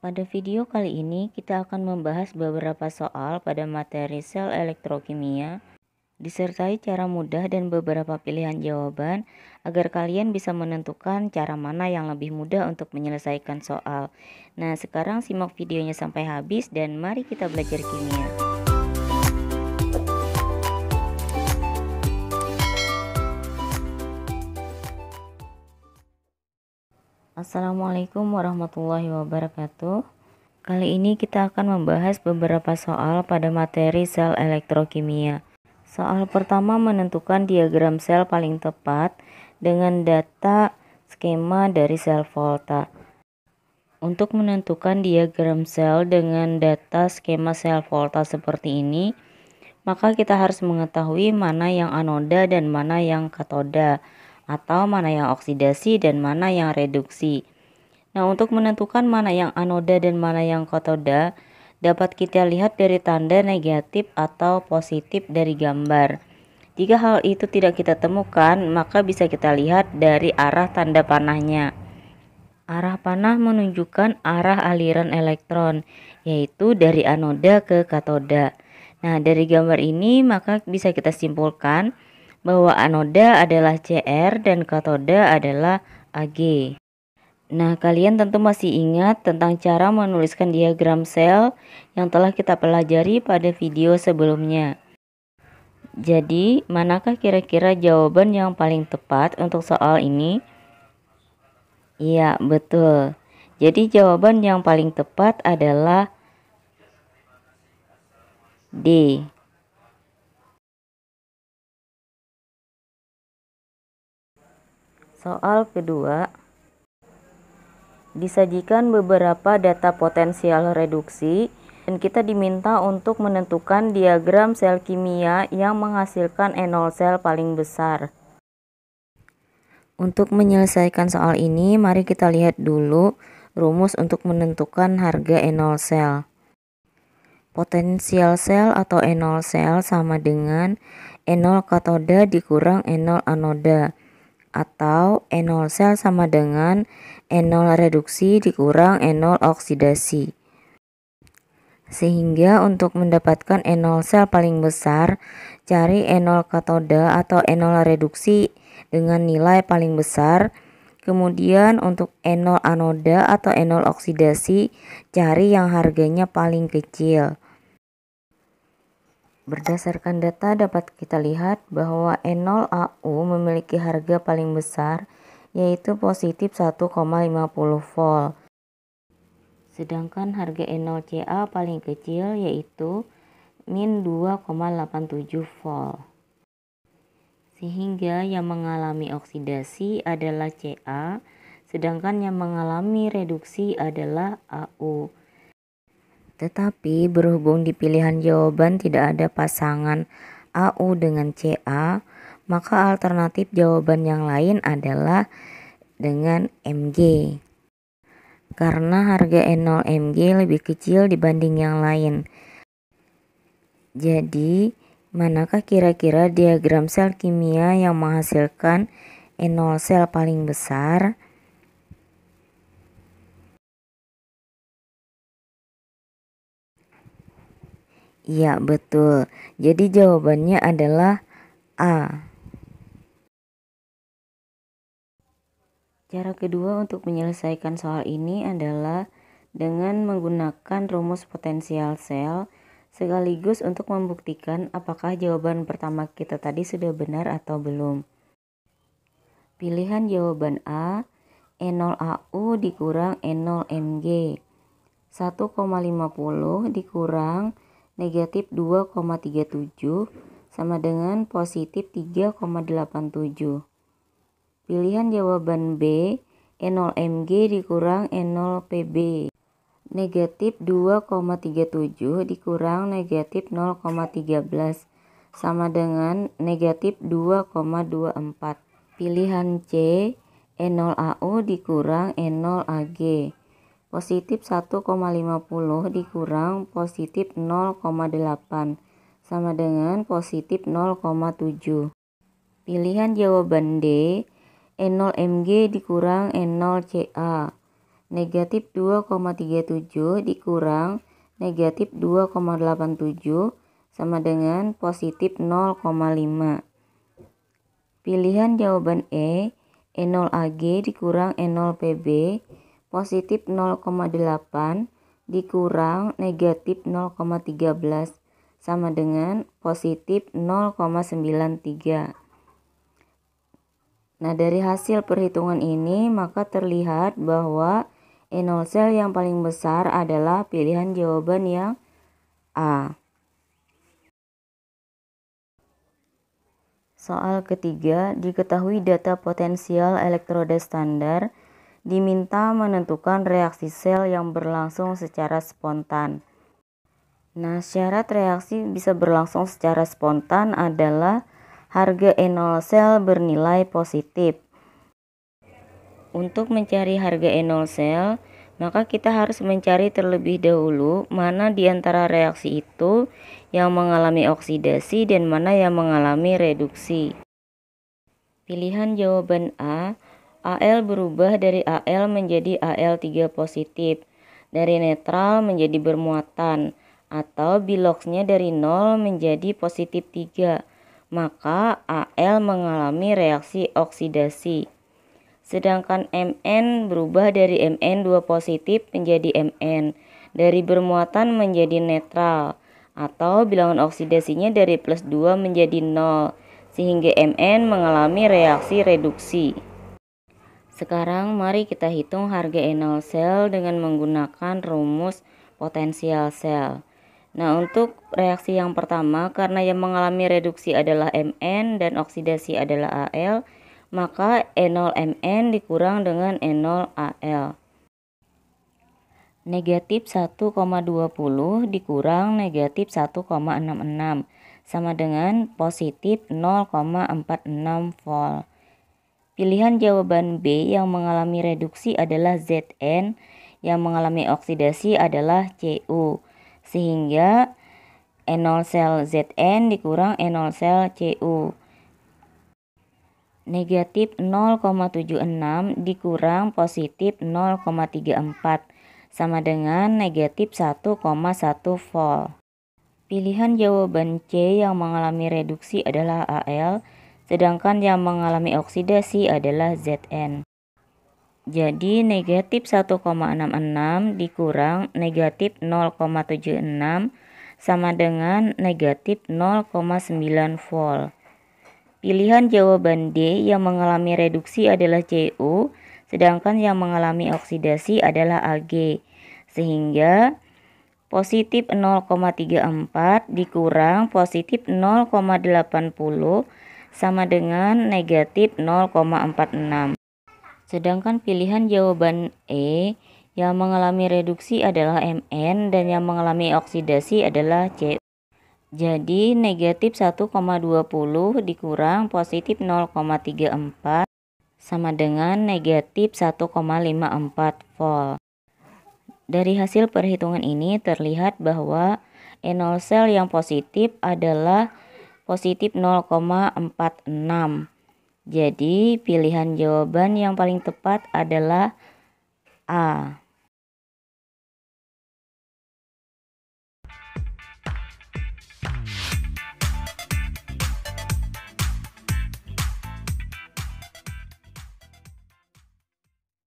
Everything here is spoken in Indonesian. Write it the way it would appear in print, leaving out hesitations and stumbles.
Pada video kali ini kita akan membahas beberapa soal pada materi sel elektrokimia, disertai cara mudah dan beberapa pilihan jawaban agar kalian bisa menentukan cara mana yang lebih mudah untuk menyelesaikan soal. Nah, sekarang simak videonya sampai habis dan mari kita belajar kimia. Assalamualaikum warahmatullahi wabarakatuh. Kali ini kita akan membahas beberapa soal pada materi sel elektrokimia. Soal pertama menentukan diagram sel paling tepat dengan data skema dari sel Volta. Untuk menentukan diagram sel dengan data skema sel Volta seperti ini, maka kita harus mengetahui mana yang anoda dan mana yang katoda, atau mana yang oksidasi dan mana yang reduksi. Nah, untuk menentukan mana yang anoda dan mana yang katoda, dapat kita lihat dari tanda negatif atau positif dari gambar. Jika hal itu tidak kita temukan, maka bisa kita lihat dari arah tanda panahnya. Arah panah menunjukkan arah aliran elektron, yaitu dari anoda ke katoda. Nah, dari gambar ini maka bisa kita simpulkan bahwa anoda adalah Cr dan katoda adalah Ag. Nah, kalian tentu masih ingat tentang cara menuliskan diagram sel yang telah kita pelajari pada video sebelumnya. Jadi, manakah kira-kira jawaban yang paling tepat untuk soal ini? Iya, betul. Jadi, jawaban yang paling tepat adalah D. Soal kedua, disajikan beberapa data potensial reduksi dan kita diminta untuk menentukan diagram sel kimia yang menghasilkan enol sel paling besar. Untuk menyelesaikan soal ini, mari kita lihat dulu rumus untuk menentukan harga enol sel. Potensial sel atau enol sel sama dengan enol katoda dikurang enol anoda, atau enol sel sama dengan enol reduksi dikurang enol oksidasi. Sehingga untuk mendapatkan enol sel paling besar, cari enol katoda atau enol reduksi dengan nilai paling besar. Kemudian untuk enol anoda atau enol oksidasi, cari yang harganya paling kecil. Berdasarkan data dapat kita lihat bahwa enol AU memiliki harga paling besar, yaitu positif 1,50 volt. Sedangkan harga enol Ca paling kecil yaitu min 2,87 volt. Sehingga yang mengalami oksidasi adalah Ca, sedangkan yang mengalami reduksi adalah AU. Tetapi berhubung di pilihan jawaban tidak ada pasangan AU dengan Ca, maka alternatif jawaban yang lain adalah dengan Mg. Karena harga enol Mg lebih kecil dibanding yang lain. Jadi, manakah kira-kira diagram sel kimia yang menghasilkan enol sel paling besar? Iya, betul. Jadi jawabannya adalah A. Cara kedua untuk menyelesaikan soal ini adalah dengan menggunakan rumus potensial sel sekaligus untuk membuktikan apakah jawaban pertama kita tadi sudah benar atau belum. Pilihan jawaban A, enol AU dikurang enol Mg. 1,50 dikurang negatif 2,37 sama dengan positif 3,87. Pilihan jawaban B, enol Mg dikurang enol Pb. Negatif 2,37 dikurang negatif 0,13 sama dengan negatif 2,24. Pilihan C, enol AU dikurang enol Ag. Positif 1,50 dikurang positif 0,8 sama dengan positif 0,7. Pilihan jawaban D, enol Mg dikurang enol Ca. Negatif 2,37 dikurang negatif 2,87 sama dengan positif 0,5. Pilihan jawaban E0AG dikurang E0PB, positif 0,8 dikurang negatif 0,13 sama dengan positif 0,93. Nah, dari hasil perhitungan ini maka terlihat bahwa E0 sel yang paling besar adalah pilihan jawaban yang A. Soal ketiga, diketahui data potensial elektroda standar, diminta menentukan reaksi sel yang berlangsung secara spontan. Nah, syarat reaksi bisa berlangsung secara spontan adalah harga E0 sel bernilai positif. Untuk mencari harga E0 sel, maka kita harus mencari terlebih dahulu mana di antara reaksi itu yang mengalami oksidasi dan mana yang mengalami reduksi. Pilihan jawaban A, Al berubah dari Al menjadi Al3 positif, dari netral menjadi bermuatan, atau biloxnya dari 0 menjadi positif 3, maka Al mengalami reaksi oksidasi. Sedangkan Mn berubah dari Mn2 positif menjadi Mn, dari bermuatan menjadi netral, atau bilangan oksidasinya dari plus 2 menjadi 0, sehingga Mn mengalami reaksi reduksi. Sekarang mari kita hitung harga E0 sel dengan menggunakan rumus potensial sel. Nah, untuk reaksi yang pertama, karena yang mengalami reduksi adalah Mn dan oksidasi adalah Al, maka E0Mn dikurang dengan E0Al. Negatif 1,20 dikurang negatif 1,66 sama dengan positif 0,46 volt. Pilihan jawaban B yang mengalami reduksi adalah Zn, yang mengalami oksidasi adalah Cu, sehingga E0 sel Zn dikurang E0 sel Cu. Negatif 0,76 dikurang positif 0,34 sama dengan negatif 1,1 volt. Pilihan jawaban C yang mengalami reduksi adalah Al, sedangkan yang mengalami oksidasi adalah Zn. Jadi negatif 1,66 dikurang negatif 0,76 sama dengan negatif 0,9 volt. Pilihan jawaban D yang mengalami reduksi adalah Cu, sedangkan yang mengalami oksidasi adalah Ag, sehingga positif 0,34 dikurang positif 0,80 sama dengan negatif 0,46. Sedangkan pilihan jawaban E yang mengalami reduksi adalah Mn dan yang mengalami oksidasi adalah Cu. Jadi negatif 1,20 dikurang positif 0,34 sama dengan negatif 1,54 volt. Dari hasil perhitungan ini terlihat bahwa E0 sel yang positif adalah positif 0,46. Jadi pilihan jawaban yang paling tepat adalah A.